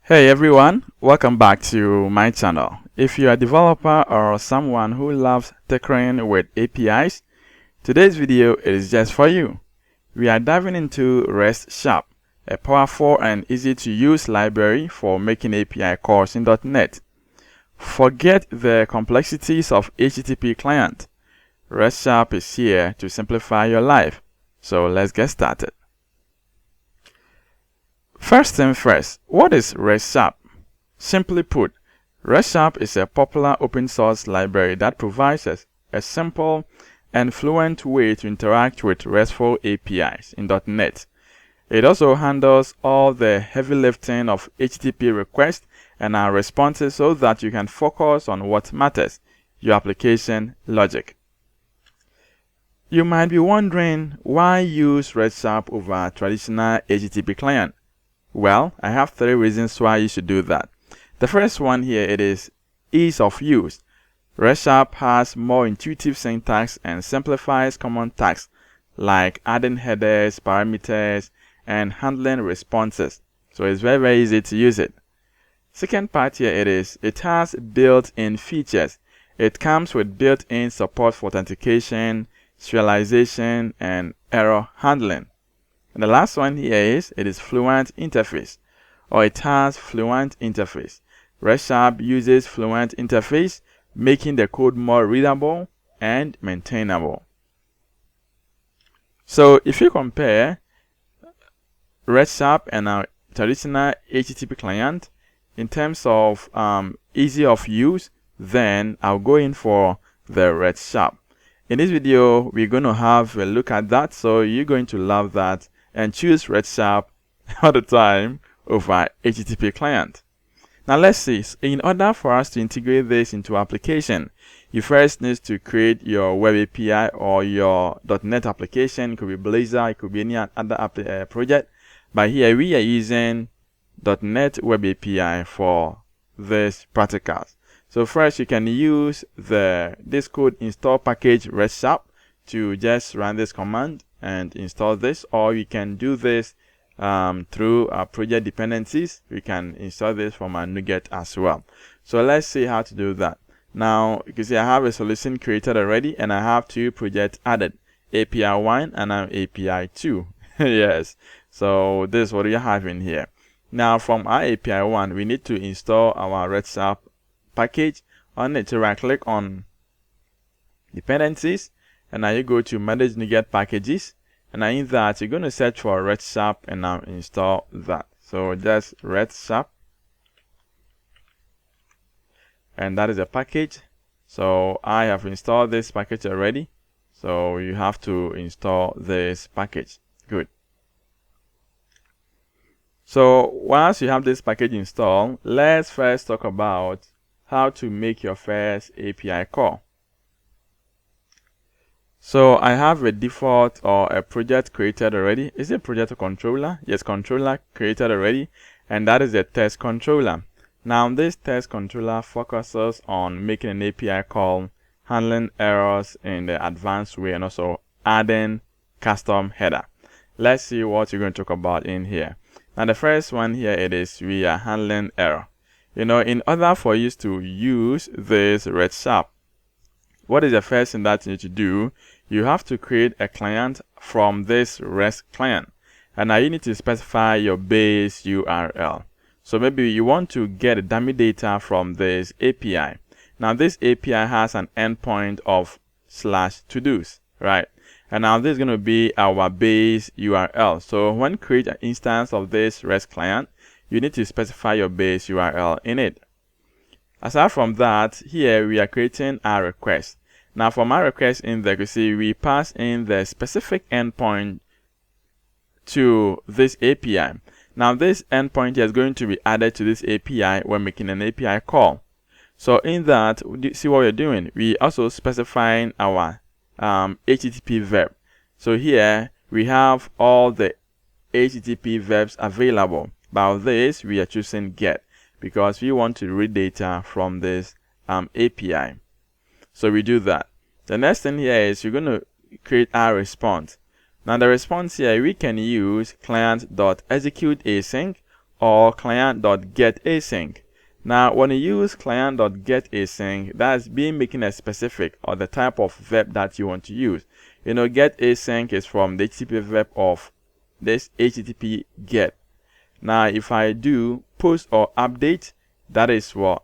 Hey everyone, welcome back to my channel. If you're a developer or someone who loves tinkering with APIs, today's video is just for you. We are diving into RestSharp, a powerful and easy to use library for making API calls in .NET. Forget the complexities of HttpClient. RestSharp is here to simplify your life. So let's get started. First thing first, what is RestSharp? Simply put, RestSharp is a popular open source library that provides a simple and fluent way to interact with RESTful APIs in .NET. It also handles all the heavy lifting of HTTP requests and our responses so that you can focus on what matters, your application logic. You might be wondering why use RestSharp over traditional HTTP client. Well, I have 3 reasons why you should do that. The first one here, it is ease of use. RestSharp has more intuitive syntax and simplifies common tasks like adding headers, parameters, and handling responses. So it's very easy to use it. Second part here, it has built-in features. It comes with built-in support for authentication, serialization, and error handling. And the last one here it is fluent interface, or it has fluent interface. RestSharp uses fluent interface, making the code more readable and maintainable. So if you compare RestSharp and our traditional HTTP client in terms of easy of use, then I'll go in for the RestSharp. In this video, we're going to have a look at that, so you're going to love that and choose RestSharp all the time over HTTP client. Now let's see, in order for us to integrate this into application, you first need to create your web API or your .NET application. It could be Blazor, it could be any other project, but here we are using .NET web API for this practicals. So first you can use this code install package RestSharp to just run this command and install this, or you can do this through project dependencies. We can install this from a NuGet as well. So let's see how to do that. Now you can see I have a solution created already, and I have 2 projects added, API 1 and now API 2. Yes, so this is what we have in here. Now from our API 1, we need to install our RestSharp package. On it, right click on dependencies, and now you go to manage NuGet packages, and now in that you're going to search for RestSharp and now install that. So just RestSharp, and that is a package. So I have installed this package already, so you have to install this package. Good. So once you have this package installed, let's first talk about how to make your first API call. So I have a default or a project created already. Is it project or controller? Yes, controller created already, and that is a test controller. Now this test controller focuses on making an API call, handling errors in the advanced way, and also adding custom header. Let's see what you're going to talk about in here. Now the first one here, we are handling error. You know, in order for you to use this RestSharp, what is the first thing that you need to do? You have to create a client from this REST client, and now you need to specify your base URL. So maybe you want to get dummy data from this API. Now this API has an endpoint of /todos, right? And now this is going to be our base URL. So when you create an instance of this REST client, you need to specify your base URL in it. Aside from that, here we are creating our request. Now for my request in there, you see we pass in the specific endpoint to this API. Now this endpoint is going to be added to this API when making an API call. So in that, see what we're doing? We also specifying our HTTP verb. So here we have all the HTTP verbs available. By this, we are choosing get because we want to read data from this API. So we do that. The next thing here is you're going to create our response. Now the response here, we can use client.executeAsync or client.getAsync. Now, when you use client.getAsync, that's being making a specific or the type of verb that you want to use. You know, getAsync is from the HTTP verb of this HTTP get. Now, if I do post or update, that is what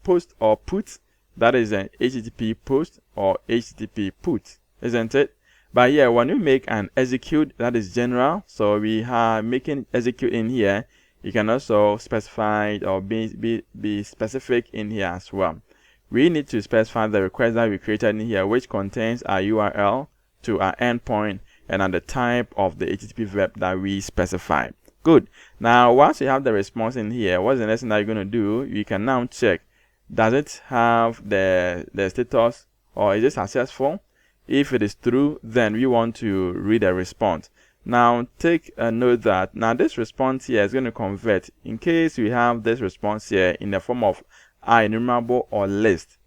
post or put, that is an HTTP post or HTTP put, isn't it? But yeah, when you make an execute, that is general. So we are making execute in here. You can also specify or be specific in here as well. We need to specify the request that we created in here, which contains our URL to our endpoint and the type of the HTTP verb that we specify. Good. Now, once you have the response in here, what's the next thing that you're going to do? You can now check, does it have the status, or is it successful? If it is true, then we want to read a response. Now, take a note that now this response here is going to convert. In case we have this response here in the form of enumerable or list,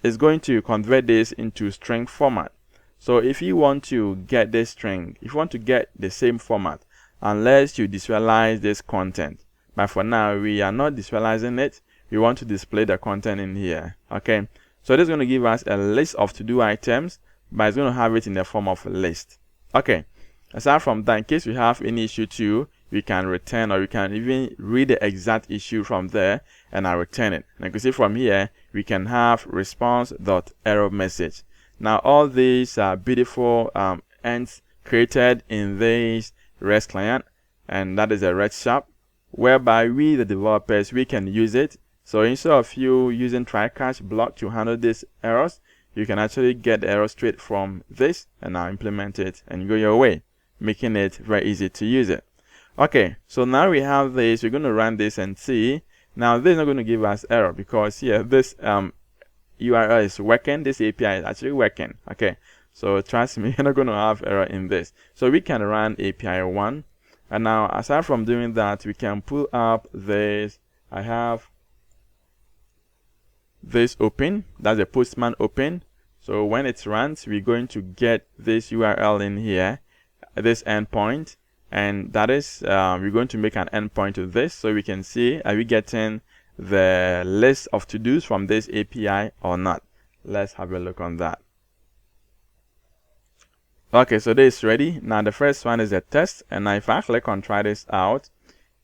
it's going to convert this into string format. So if you want to get this string, if you want to get the same format, unless you deserialize this content, but for now we are not deserializing it, we want to display the content in here. Okay, so this is going to give us a list of to-do items, but it's going to have it in the form of a list. Okay, aside from that, in case we have any issue too, we can return, or we can even read the exact issue from there and I return it. And you can see from here we can have response.error message. Now all these are beautiful ends created in this REST client, and that is a RestSharp, whereby we the developers, we can use it. So instead of you using try catch block to handle these errors, you can actually get the error straight from this and now implement it and go your way, making it very easy to use it. Okay, so now we have this. We're going to run this and see. Now this is not going to give us error because here this URL is working, this API is actually working. Okay, so trust me, you're not going to have error in this. So we can run API 1, and now aside from doing that, we can pull up this. I have this open, that's a Postman open. So when it runs, we're going to get this URL in here, this endpoint, and that is we're going to make an endpoint to this, so we can see, are we getting the list of to-dos from this API or not. Let's have a look on that. Okay, so this is ready. Now the first one is a test, and now if I click on try this out,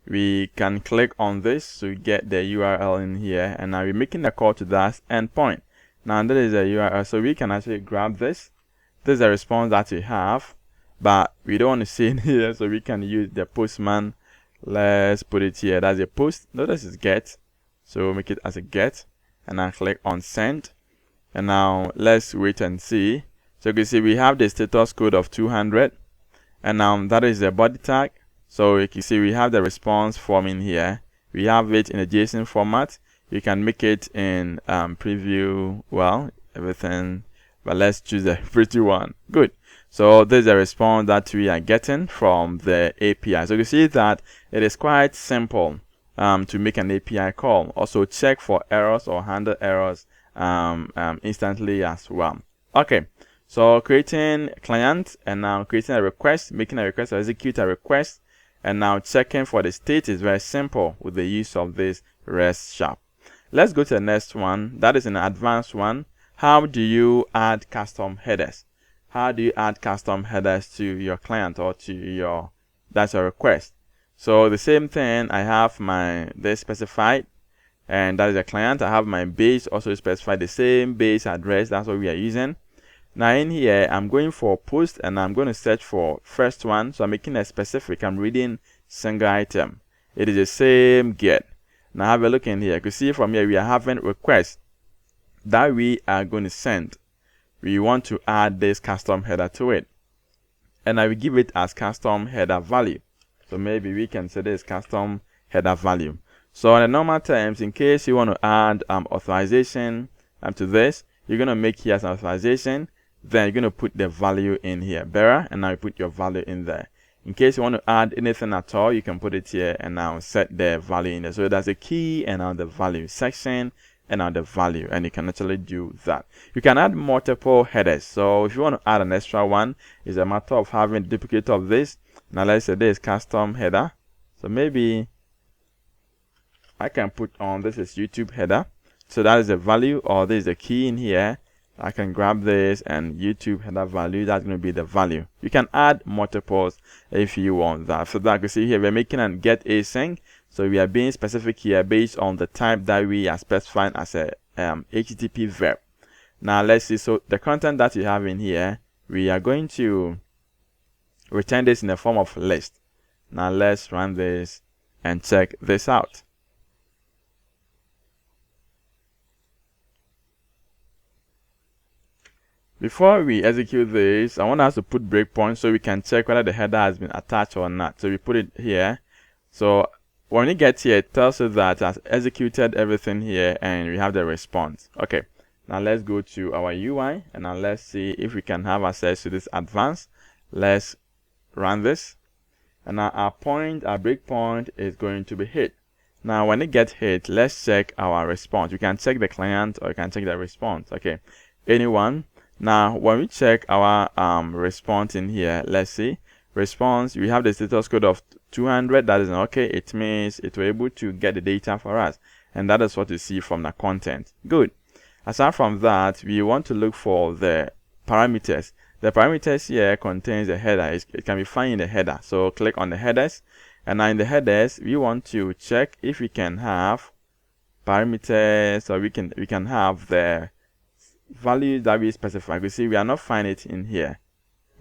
we can click on this to get the URL in here, and now we're making a call to that endpoint. Now that is a URL, so we can actually grab this. This is a response that we have, but we don't want to see it here, so we can use the Postman. Let's put it here. That's a post. Notice it's get, so make it as a get, and I click on send, and now let's wait and see. So you can see we have the status code of 200, and now that is the body tag. So you can see we have the response form in here. We have it in a JSON format. You can make it in preview, well, everything, but let's choose a pretty one. Good. So this is a response that we are getting from the API. So you can see that it is quite simple to make an API call. Also check for errors or handle errors instantly as well. Okay, so creating a client, and now creating a request, making a request, or execute a request, and now checking for the state is very simple with the use of this RestSharp. Let's go to the next one. That is an advanced one. How do you add custom headers? How do you add custom headers to your client or to your, that's a request? So the same thing, I have my this specified, and that is a client. I have my base also specified, the same base address, that's what we are using. Now in here, I'm going for post, and I'm going to search for first one. So I'm making a specific, I'm reading single item. It is the same get. Now have a look in here. You can see from here we are having requests that we are going to send. We want to add this custom header to it, and I will give it as custom header value. So maybe we can say this custom header value. So in the normal terms, in case you want to add authorization to this, you're going to make here as an authorization, then you're going to put the value in here, bearer, and now you put your value in there. In case you want to add anything at all, you can put it here and now set the value in there. So that's a key, and now the value section, and now the value, and you can actually do that. You can add multiple headers. So if you want to add an extra one, it's a matter of having a duplicate of this. Now let's say this custom header. So maybe I can put on this is YouTube header. So that is the value, or this is the key in here. I can grab this and YouTube header value. That's going to be the value. You can add multiples if you want that. So that you can see here, we're making a get async. So we are being specific here based on the type that we are specifying as a HTTP verb. Now let's see. So the content that you have in here, we are going to return this in the form of list. Now let's run this and check this out. Before we execute this, I want us to put breakpoints so we can check whether the header has been attached or not. So we put it here. So when it gets here, it tells us that it has executed everything here and we have the response. Okay, now let's go to our UI and now let's see if we can have access to this advanced. Let's run this. And now our breakpoint is going to be hit. Now when it gets hit, let's check our response. You can check the client or you can check the response. Okay, anyone. Now when we check our response in here, let's see response, we have the status code of 200. That is okay. It means it will able to get the data for us, and that is what you see from the content. Good. Aside from that, we want to look for the parameters. The parameters here contains the header. It can be found in the header. So click on the headers, and now in the headers we want to check if we can have parameters, or we can have the values that we specify. You see we are not finding it in here.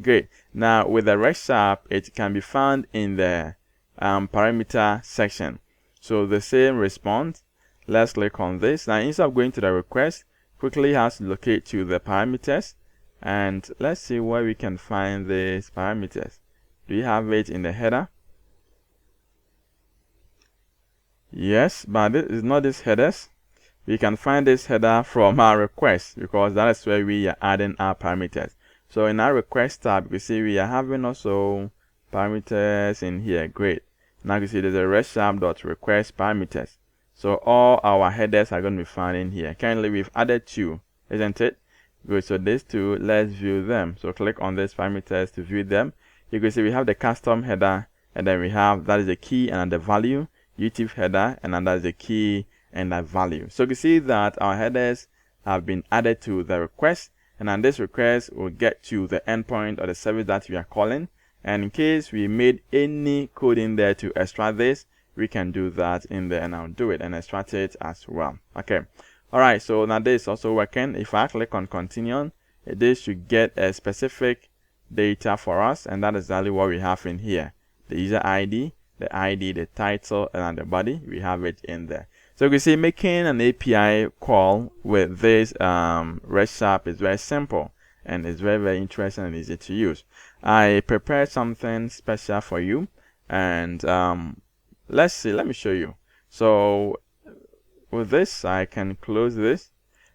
Great. Now with the RestSharp, it can be found in the parameter section. So the same response, let's click on this. Now instead of going to the request, quickly has to locate to the parameters, and let's see where we can find these parameters. Do you have it in the header? Yes, but this is not this headers. We can find this header from our request, because that is where we are adding our parameters. So in our request tab, you see we are having also parameters in here. Great. Now you see there's a RestSharp.request parameters. So all our headers are going to be found in here. Currently we've added 2, isn't it? Good. So these 2, let's view them. So click on these parameters to view them. You can see we have the custom header, and then we have, that is the key and the value, YouTube header, and then that is the key and that value. So you can see that our headers have been added to the request, and then this request will get to the endpoint or the service that we are calling. And in case we made any code in there to extract this, we can do that in there, and I'll do it and extract it as well. Okay. All right. So now this is also working. If I click on continue, this should get a specific data for us, and that is exactly what we have in here. The user ID, the title, and the body. We have it in there. So you can see making an API call with this RestSharp is very simple, and it's very, very interesting and easy to use. I prepared something special for you, and let's see, let me show you. So with this, I can close this,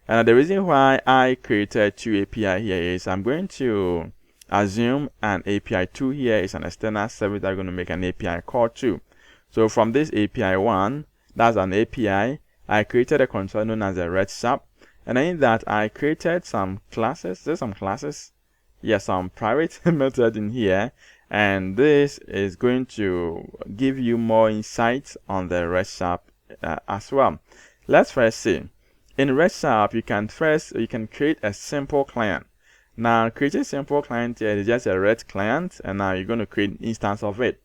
and the reason why I created 2 API here is I'm going to assume an API 2 here is an external service that's going to make an API call to. So from this API 1, that's an API, I created a controller known as a RestSharp, and in that I created some classes. There's some classes, yes, some private method in here, and this is going to give you more insights on the RestSharp as well. Let's first see. In RestSharp, you can create a simple client. Now creating a simple client here is just a REST client, and now you're going to create an instance of it.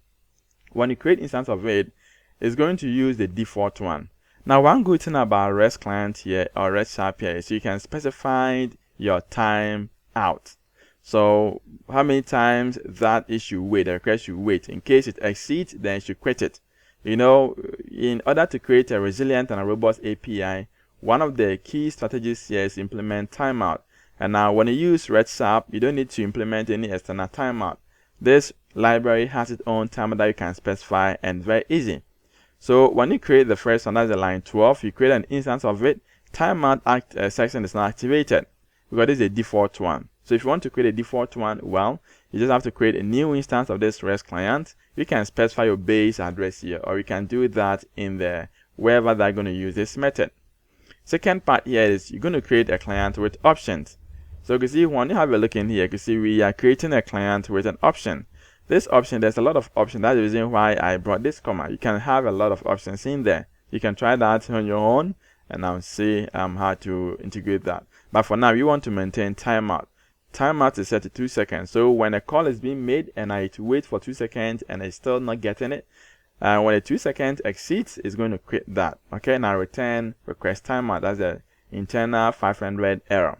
When you create instance of it, it's going to use the default one. Now one good thing about REST client here or RestSharp here is you can specify your time out. So how many times that it should wait, the request should wait. In case it exceeds, then you should quit it. You know, in order to create a resilient and a robust API, one of the key strategies here is implement timeout. And now when you use RestSharp, you don't need to implement any external timeout. This library has its own timeout that you can specify, and very easy. So when you create the first one, that's the line 12, you create an instance of it. Timeout section is not activated because this is a default one. So if you want to create a default one, well, you just have to create a new instance of this REST client. You can specify your base address here, or you can do that in the wherever they're going to use this method. Second part here is you're going to create a client with options. So you can see when you have a look in here, you can see we are creating a client with an option. this option, there's a lot of options. That's the reason why I brought this command. You can have a lot of options in there. You can try that on your own and I'll see how to integrate that. But for now, we want to maintain timeout. Timeout is set to 2 seconds. So when a call is being made and I wait for 2 seconds and it's still not getting it, when the 2 seconds exceeds, it's going to quit that. Okay, now return request timeout. That's the internal 500 error.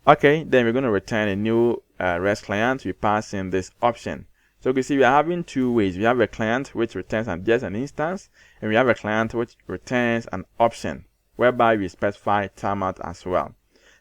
Okay, then we're going to return a new REST client. We pass in this option. So you can see we are having two ways. We have a client which returns just an instance, and we have a client which returns an option, whereby we specify timeout as well.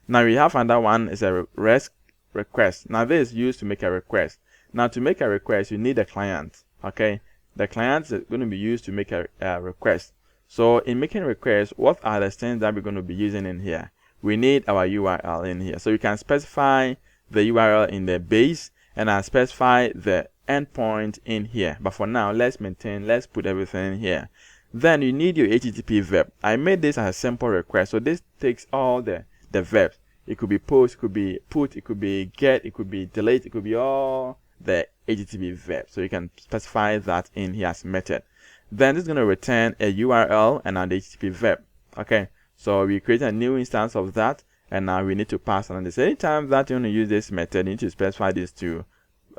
Now we have another one is a REST request. Now this is used to make a request. Now to make a request, you need a client. Okay, the client is going to be used to make a request. So in making a request, what are the things that we're going to be using in here? We need our URL in here. So you can specify the URL in the base, and I'll specify the endpoint in here. But for now, let's put everything in here. Then you need your HTTP verb. I made this as a simple request. So this takes all the verbs. It could be post, it could be put, it could be get, it could be delete, it could be all the HTTP verb. So you can specify that in here as method. Then this is going to return a URL and an HTTP verb. Okay, so we create a new instance of that, and now we need to pass on this. Anytime that you want to use this method, you need to specify these two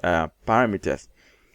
parameters.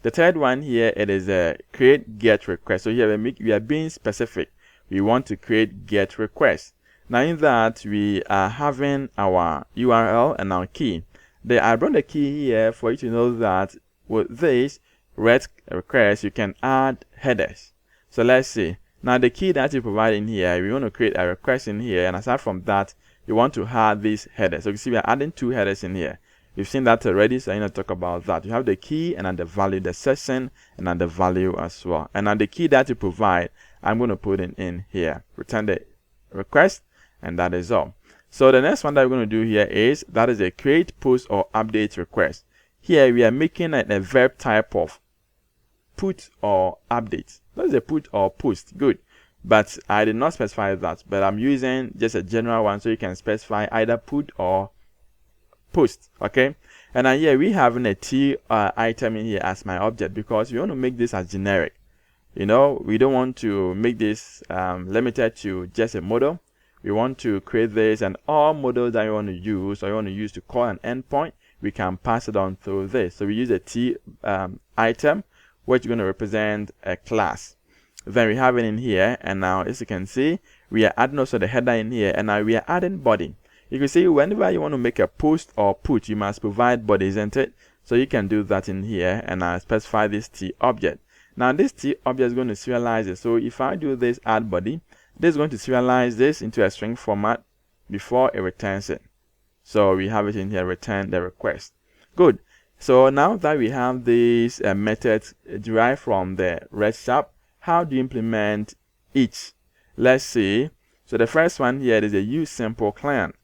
The third one here, it is a create get request. So here we are being specific. We want to create get request. Now in that, we are having our URL and our key. I brought the key here for you to know that with this REST request, you can add headers. So let's see. Now the key that you provide in here, we want to create a request in here, and aside from that, you want to add these headers. So you see we are adding two headers in here. You've seen that already, so I'm going to talk about that. You have the key and then the value, the session, and then the value as well. And then the key that you provide, I'm going to put in here. Return the request, and that is all. So the next one that we're going to do here is that is a create post or update request. Here we are making a verb type of put or update. That is a put or post. Good. But I did not specify that, but I'm using just a general one, so you can specify either put or post. Okay, and then here we have a T item in here as my object, because we want to make this as generic. You know, we don't want to make this limited to just a model. We want to create this, and all models that you want to use or you want to use to call an endpoint, we can pass it on through this. So we use a T item, which is going to represent a class. Then we have it in here, and now as you can see, we are adding also the header in here, and now we are adding body. You can see whenever you want to make a post or put, you must provide body, isn't it? So you can do that in here, and I specify this T object. Now this T object is going to serialize it. So if I do this add body, this is going to serialize this into a string format before it returns it. So we have it in here, return the request. Good. So now that we have these methods derived from the RestSharp, how do you implement each? Let's see. So the first one here is a use simple client.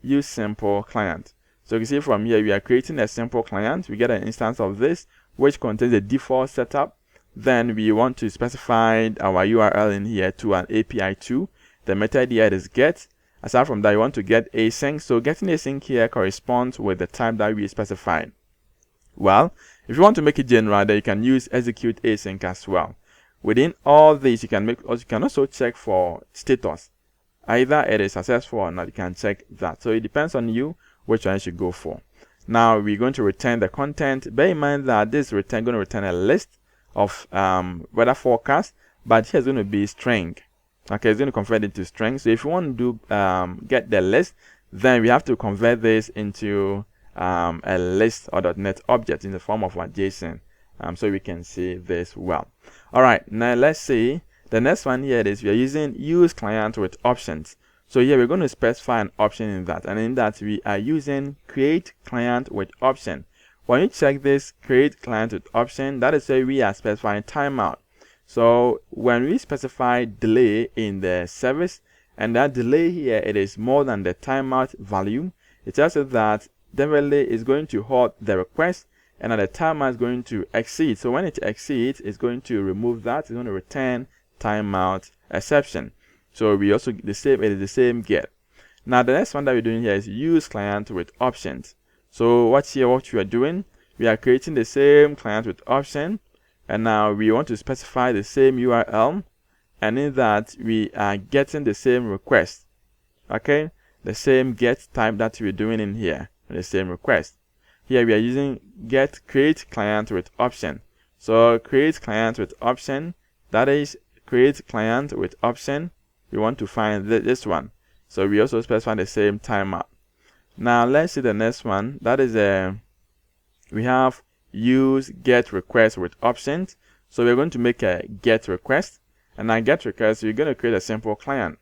Use simple client. So you can see from here we are creating a simple client. We get an instance of this which contains the default setup. Then we want to specify our URL in here to an API 2. The method here is get. Aside from that, you want to get async. So getting async here corresponds with the type that we specified. Well, if you want to make it general, then you can use execute async as well. Within all these, you can also check for status. Either it is successful or not, you can check that. So it depends on you which one you should go for. Now we're going to return the content. Bear in mind that this is going to return a list of weather forecast, but here's going to be string. Okay, it's going to convert it to string. So if you want to do get the list, then we have to convert this into a list or .NET object in the form of a JSON. So we can see this well. All right, now let's see. The next one here is we are using use client with options. So here we're going to specify an option in that, and in that we are using create client with option. When you check this create client with option, that is where we are specifying timeout. So when we specify delay in the service, and that delay here it is more than the timeout value, it tells us that definitely is going to halt the request, and that the timeout is going to exceed. So when it exceeds, it's going to remove that. It's going to return timeout exception. So we also it is the same get. Now the next one that we're doing here is use client with options. So what you are doing, we are creating the same client with option, and now we want to specify the same URL, and in that we are getting the same request. Okay, the same get type that we're doing in here, the same request. Here we are using get create client with option. So create client with option, that is create client with option. We want to find this one, so we also specify the same timeout. Now let's see the next one. That is we have use get request with options. So we're going to make a get request, and now get request we're going to create a simple client.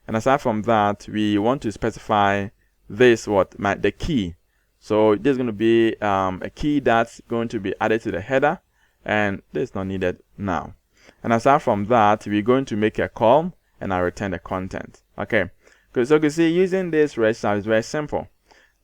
And aside from that, we want to specify this the key. So this is going to be a key that's going to be added to the header, and this is not needed now. And aside from that, we're going to make a call, and I'll return the content. Okay, so you can see using this RestSharp is very simple.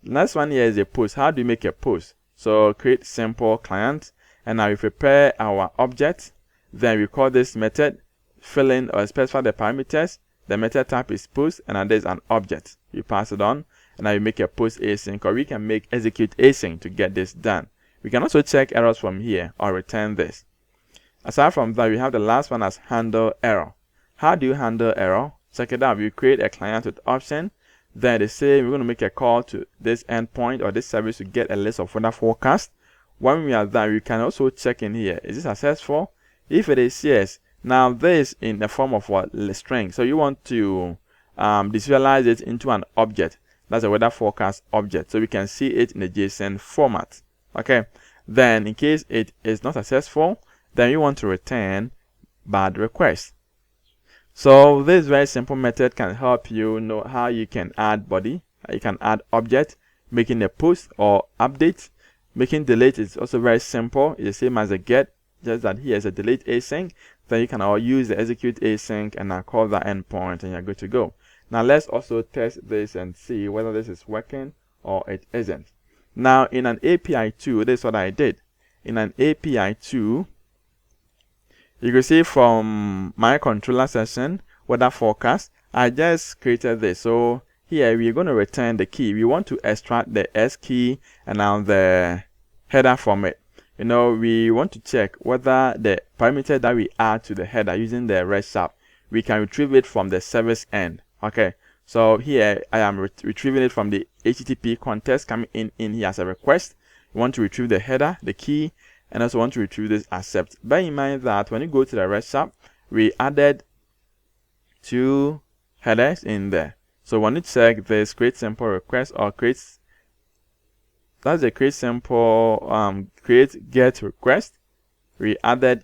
Next one here is a post. How do you make a post? So create simple client, and now we prepare our object. Then we call this method, fill in or specify the parameters. The method type is post, and then there's an object. You pass it on, and now you make a post async, or we can make execute async to get this done. We can also check errors from here or return this. Aside from that, we have the last one as handle error. How do you handle error? Check it out. We create a client with option. Then they say we're going to make a call to this endpoint or this service to get a list of weather forecast. When we are done, we can also check in here. Is this successful? If it is yes, now this in the form of what? String. So you want to visualize it into an object. That's a weather forecast object. So we can see it in the JSON format. Okay. Then in case it is not successful, then you want to return bad request. So this very simple method can help you know how you can add body, you can add object, making a post or update. Making delete is also very simple. It's the same as a get, just that here is a delete async. Then you can all use the execute async and now call that endpoint, and you're good to go. Now let's also test this and see whether this is working or it isn't. Now in an API 2, this is what I did. In an API 2, you can see from my controller session, weather forecast, I just created this. So here we're going to return the key. We want to extract the S key and now the header from it. You know, we want to check whether the parameter that we add to the header using the RestSharp, we can retrieve it from the service end. Okay, so here I am retrieving it from the HTTP context coming in here as a request. We want to retrieve the header, the key, and also want to retrieve this accept. Bear in mind that when you go to the RestSharp, we added 2 headers in there. So when you check this create simple request or create, that's the create simple create get request, we added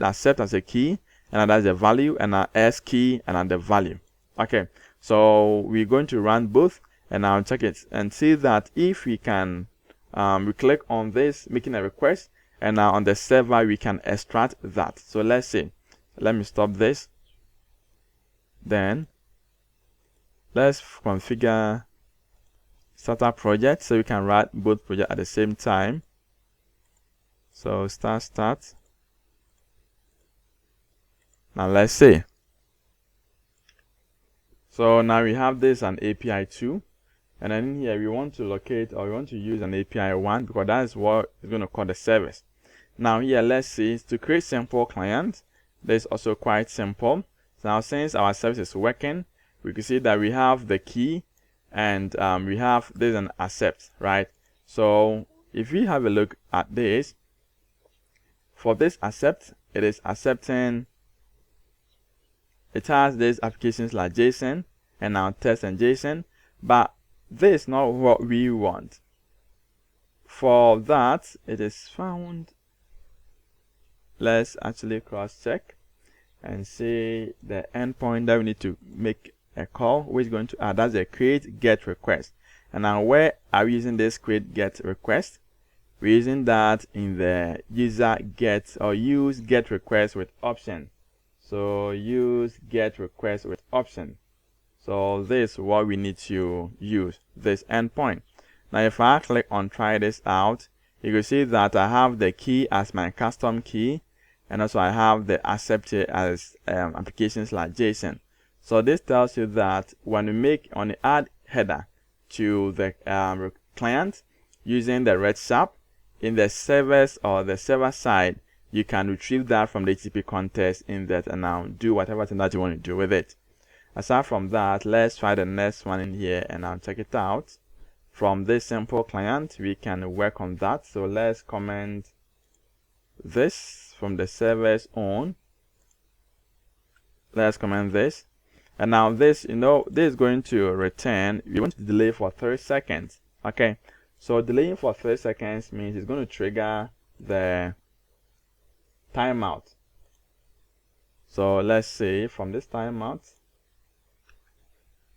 accept as a key, and that's the value, and our S key and the value. Okay, so we're going to run both, and I'll check it and see that if we can we click on this making a request, and now on the server we can extract that. So let's see, let me stop this, then let's configure startup project so we can run both projects at the same time. So start. Now let's see. So now we have this an API 2, and then in here we want to locate, or we want to use an API 1 because that is what is going to call the service. Now here let's see, to create simple client, this is also quite simple. So now since our service is working, we can see that we have the key, and we have this an accept, right? So if we have a look at this, for this accept, it is accepting, it has these applications like JSON and now text and JSON, but this is not what we want. For that, it is found, let's actually cross check and see the endpoint that we need to make a call, which is going to add, that's a create get request. And now where are we using this create get request? We're using that in the user get or use get request with option. So use get request with option. So this is what we need to use, this endpoint. Now if I click on try this out, you can see that I have the key as my custom key, and also I have the accepted as applications like JSON. So this tells you that when you add header to the client using the RestSharp, in the servers or the server side, you can retrieve that from the HTTP context in that and now do whatever thing that you want to do with it. Aside from that, let's try the next one in here and I'll check it out. From this simple client, we can work on that. So let's comment this from the server's own. Let's comment this. And now this, this is going to return, we want to delay for 30 seconds. Okay. So delaying for 30 seconds means it's going to trigger the timeout. So let's see from this timeout.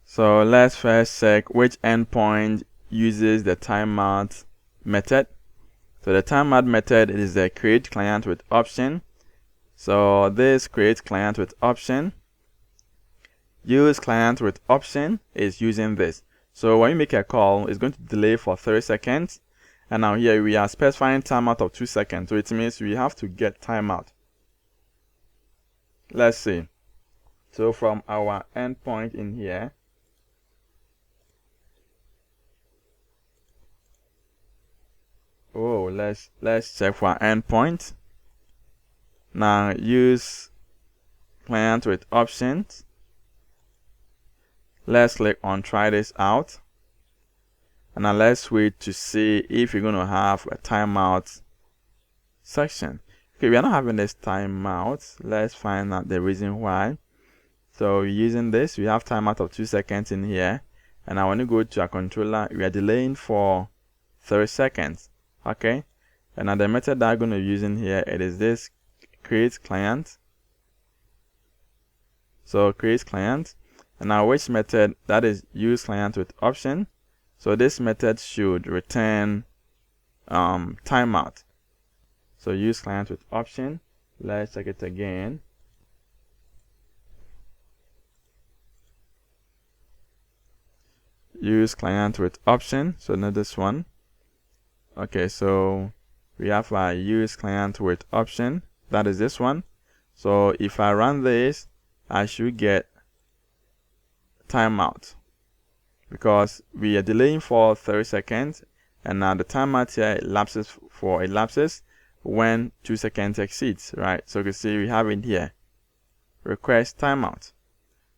So let's first check which endpoint uses the timeout method. So the timeout method is the create client with option. So this create client with option, use client with option is using this. So when you make a call, it's going to delay for 30 seconds. And now here we are specifying timeout of 2 seconds. So it means we have to get timeout. Let's see. So from our endpoint in here, let's check for our endpoint. Now use client with options. Let's click on try this out. And now let's wait to see if you're going to have a timeout section. Okay, we are not having this timeout. Let's find out the reason why. So using this, we have timeout of 2 seconds in here. And now when you go to our controller, we are delaying for 30 seconds. Okay. And now the method that I'm going to use in here, it is this create client. So create client. And now which method? That is use client with option. So this method should return timeout. So use client with option. Let's check it again. Use client with option. So not this one. Okay, so we have our use client with option. That is this one. So if I run this, I should get timeout because we are delaying for 30 seconds and now the timeout here elapses when 2 seconds exceeds, right? So you can see we have it here, request timeout.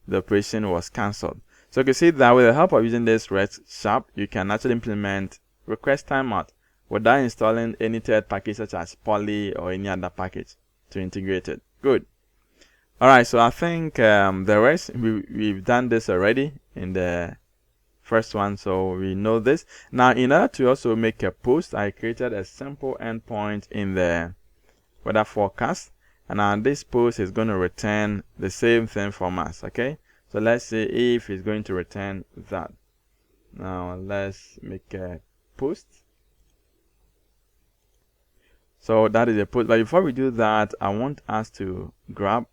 The operation was cancelled. So you can see that with the help of using this RestSharp, you can actually implement request timeout without installing any third package such as Poly or any other package to integrate it. Good. Alright, so I think the rest, we've done this already in the first one, so we know this. Now, in order to also make a post, I created a simple endpoint in the weather forecast. And now this post is going to return the same thing from us, okay? So let's see if it's going to return that. Now, let's make a post. So that is a post. But before we do that, I want us to grab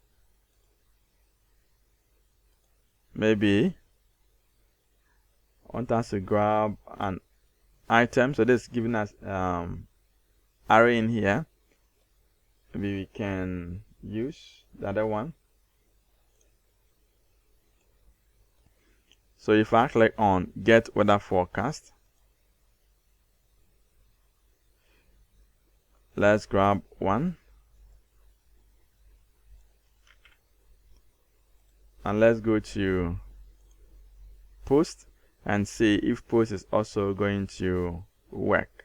an item. So this is giving us array in here. Maybe we can use the other one. So if I click on get weather forecast, let's grab one. And let's go to post and see if post is also going to work.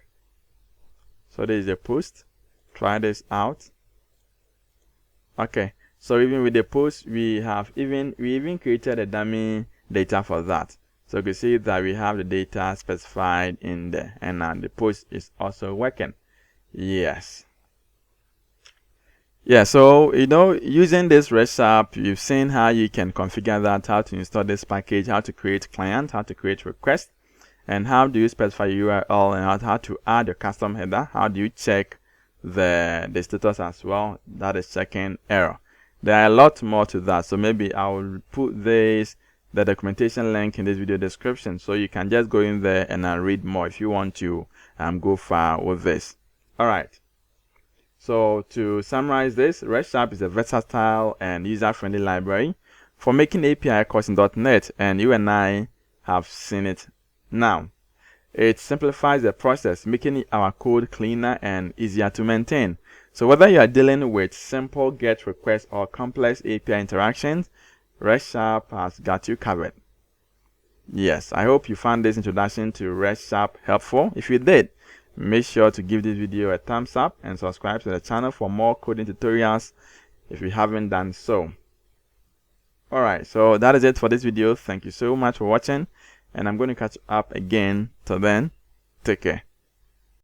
So there is a post. Try this out. Okay, so even with the post, we even created a dummy data for that. So you can see that we have the data specified in there, and now the post is also working. Yes. Yeah, so using this RestSharp, you've seen how you can configure that, how to install this package, how to create client, how to create request, and how do you specify URL, and how to add your custom header, how do you check the status as well, that is checking error. There are a lot more to that, so maybe I will put the documentation link in this video description, so you can just go in there and read more if you want to go far with this. All right. So to summarize this, RestSharp is a versatile and user-friendly library for making API calls in .NET, and you and I have seen it now. It simplifies the process, making our code cleaner and easier to maintain. So whether you are dealing with simple GET requests or complex API interactions, RestSharp has got you covered. Yes, I hope you found this introduction to RestSharp helpful. If you did, make sure to give this video a thumbs up and subscribe to the channel for more coding tutorials if you haven't done so. Alright, so that is it for this video. Thank you so much for watching, and I'm going to catch up again. Till then, take care.